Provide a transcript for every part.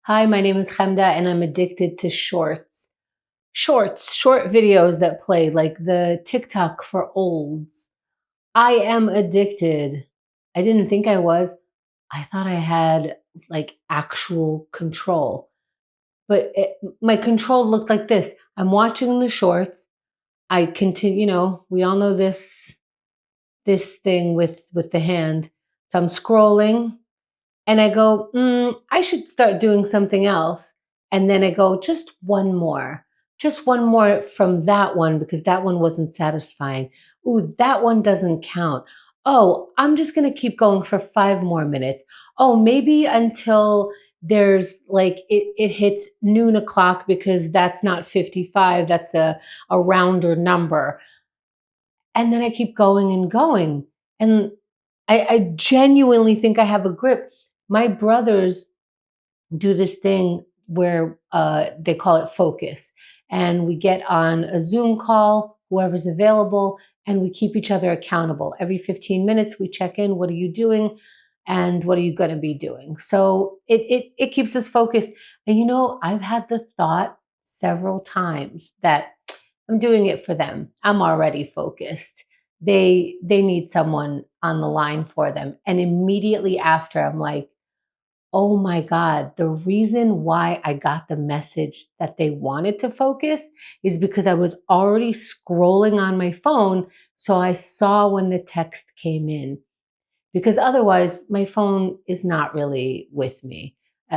Hi, my name is Chemda and I'm addicted to shorts. Short videos that play like the TikTok for olds. I am addicted. I didn't think I was. I thought I had like actual control. But my control looked like this. I'm watching the shorts. I continue, we all know this thing with the hand. So I'm scrolling and I go, I should start doing something else. And then I go, just one more from that one because that one wasn't satisfying. Ooh, that one doesn't count. Oh, I'm just going to keep going for 5 more minutes. Oh, maybe until there's like it hits noon o'clock because that's not 55, that's a rounder number. And then I keep going and going. And I genuinely think I have a grip. My brothers do this thing where they call it focus. And we get on a Zoom call, whoever's available, and we keep each other accountable. Every 15 minutes, we check in. What are you doing? And what are you going to be doing? So it keeps us focused. And I've had the thought several times that I'm doing it for them. I'm already focused. They need someone on the line for them. And immediately after, I'm like, oh my God, the reason why I got the message that they wanted to focus is because I was already scrolling on my phone. So I saw when the text came in, because otherwise my phone is not really with me.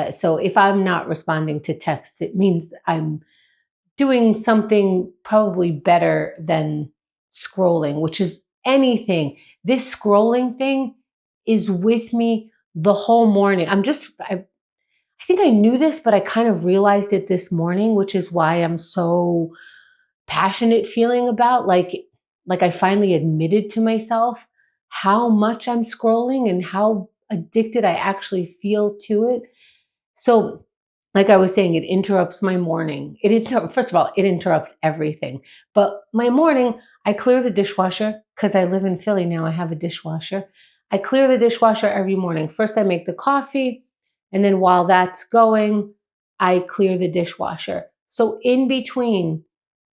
So if I'm not responding to texts, it means I'm doing something probably better than scrolling, which is anything. This scrolling thing is with me the whole morning. I think I knew this, but I kind of realized it this morning, which is why I'm so passionate feeling about like I finally admitted to myself how much I'm scrolling and how addicted I actually feel to it. So, like I was saying, it interrupts my morning. First of all, it interrupts everything. But my morning, I clear the dishwasher because I live in Philly now. I have a dishwasher. I clear the dishwasher every morning. First, I make the coffee, and then while that's going, I clear the dishwasher. So, in between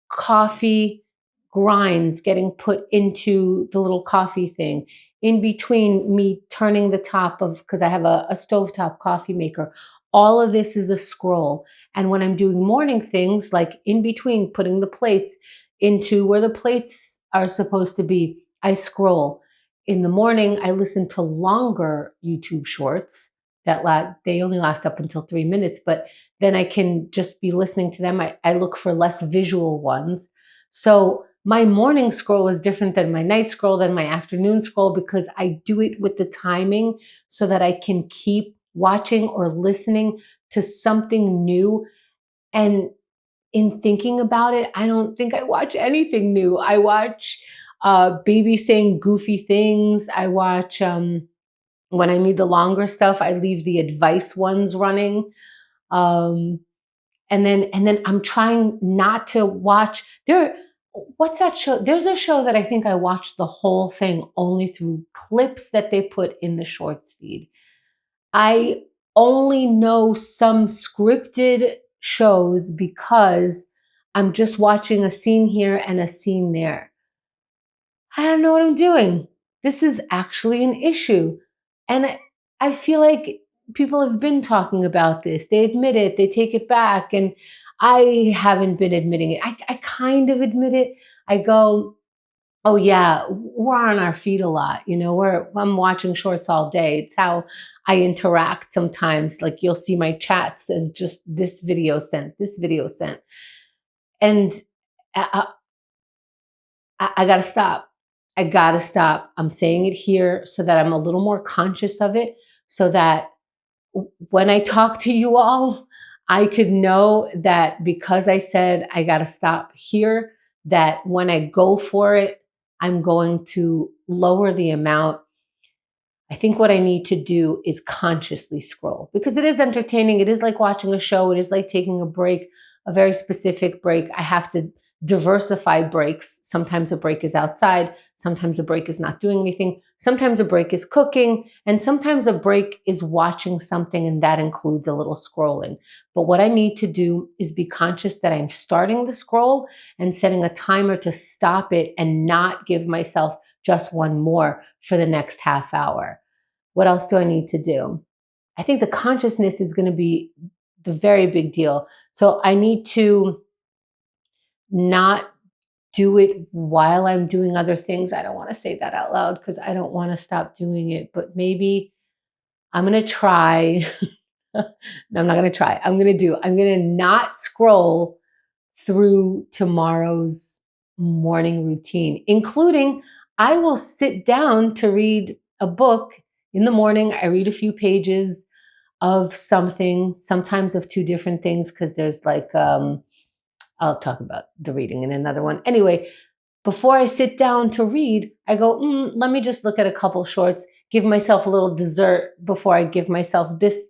coffee grinds getting put into the little coffee thing, in between me turning the top of, because I have a stovetop coffee maker, all of this is a scroll. And when I'm doing morning things, like in between putting the plates into where the plates are supposed to be, I scroll. In the morning, I listen to longer YouTube shorts they only last up until 3 minutes, but then I can just be listening to them. I look for less visual ones. So my morning scroll is different than my night scroll, than my afternoon scroll, because I do it with the timing so that I can keep watching or listening to something new. And in thinking about it, I don't think I watch anything new. I watch babies saying goofy things. I watch, when I need the longer stuff, I leave the advice ones running. Um, and then I'm trying not to watch what's that show? There's a show that I think I watched the whole thing only through clips that they put in the shorts feed. I only know some scripted shows because I'm just watching a scene here and a scene there. I don't know what I'm doing. This is actually an issue. And I feel like people have been talking about this. They admit it, they take it back. And I haven't been admitting it. I kind of admit it. I go, oh yeah, we're on our feet a lot. I'm watching shorts all day. It's how I interact sometimes. Like you'll see my chats as just this video sent, this video sent. And I, I gotta stop. I gotta stop. I'm saying it here so that I'm a little more conscious of it, so that when I talk to you all, I could know that because I said I gotta stop here, that when I go for it, I'm going to lower the amount. I think what I need to do is consciously scroll because it is entertaining. It is like watching a show. It is like taking a break, a very specific break. I have to diversify breaks. Sometimes a break is outside, sometimes a break is not doing anything, sometimes a break is cooking, and sometimes a break is watching something, and that includes a little scrolling. But what I need to do is be conscious that I'm starting the scroll and setting a timer to stop it and not give myself just one more for the next half hour. What else do I need to do? I think the consciousness is going to be the very big deal. So I need to not do it while I'm doing other things. I don't want to say that out loud because I don't want to stop doing it, but maybe I'm going to try. No, I'm not going to try. I'm going to not scroll through tomorrow's morning routine, including I will sit down to read a book in the morning. I read a few pages of something, sometimes of two different things, because there's like, I'll talk about the reading in another one. Anyway, before I sit down to read, I go, let me just look at a couple shorts, give myself a little dessert before I give myself this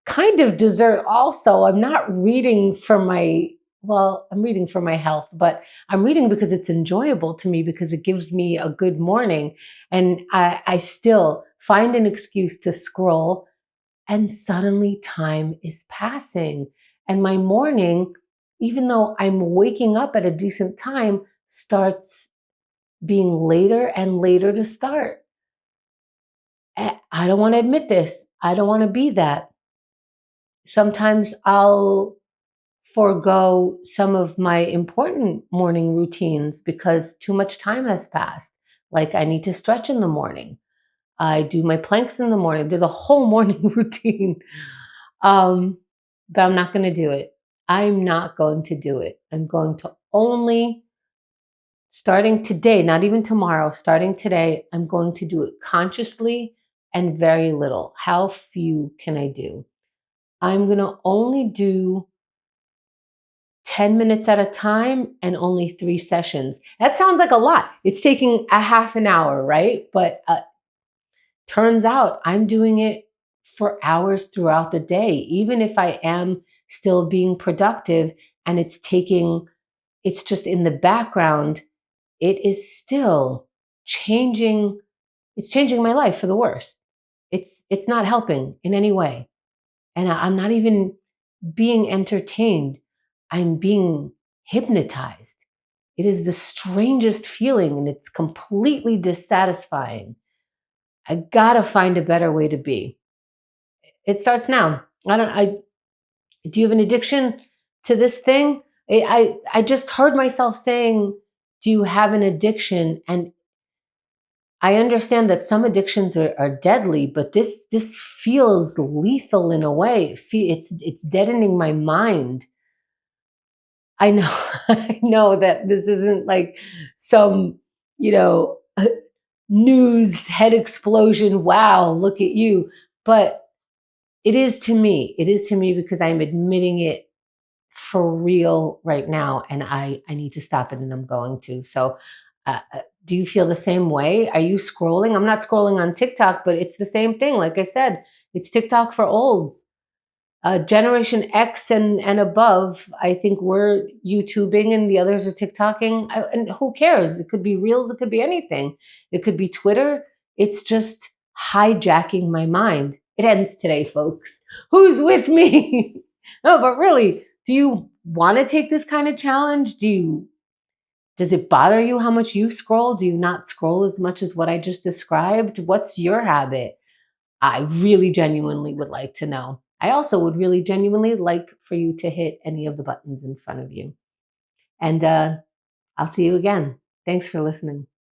kind of dessert also. I'm not reading for I'm reading for my health, but I'm reading because it's enjoyable to me, because it gives me a good morning. And I still find an excuse to scroll, and suddenly time is passing. And my morning, even though I'm waking up at a decent time, starts being later and later to start. I don't want to admit this. I don't want to be that. Sometimes I'll forego some of my important morning routines because too much time has passed. Like I need to stretch in the morning. I do my planks in the morning. There's a whole morning routine. Um, but I'm not going to do it. I'm not going to do it. I'm going to only, starting today, not even tomorrow, starting today, I'm going to do it consciously and very little. How few can I do? I'm going to only do 10 minutes at a time and only 3 sessions. That sounds like a lot. It's taking a half an hour, right? But turns out I'm doing it for hours throughout the day, even if I am still being productive and it's just in the background, it is still changing. It's changing my life for the worst. It's not helping in any way. And I'm not even being entertained. I'm being hypnotized. It is the strangest feeling and it's completely dissatisfying. I gotta find a better way to be. It starts now. I do you have an addiction to this thing? I just heard myself saying, do you have an addiction? And I understand that some addictions are deadly, but this feels lethal in a way. It's deadening my mind. I know I know that this isn't like some, you know, news head explosion. Wow, look at you. But it is to me. It is to me because I'm admitting it for real right now, and I need to stop it, and I'm going to. So, do you feel the same way? Are you scrolling? I'm not scrolling on TikTok, but it's the same thing. Like I said, it's TikTok for olds. Generation X and above, I think we're YouTubing and the others are TikToking. And who cares? It could be Reels, it could be anything. It could be Twitter. It's just hijacking my mind. It ends today, folks. Who's with me? No, but really, do you want to take this kind of challenge? Does it bother you how much you scroll? Do you not scroll as much as what I just described? What's your habit? I really genuinely would like to know. I also would really genuinely like for you to hit any of the buttons in front of you. And I'll see you again. Thanks for listening.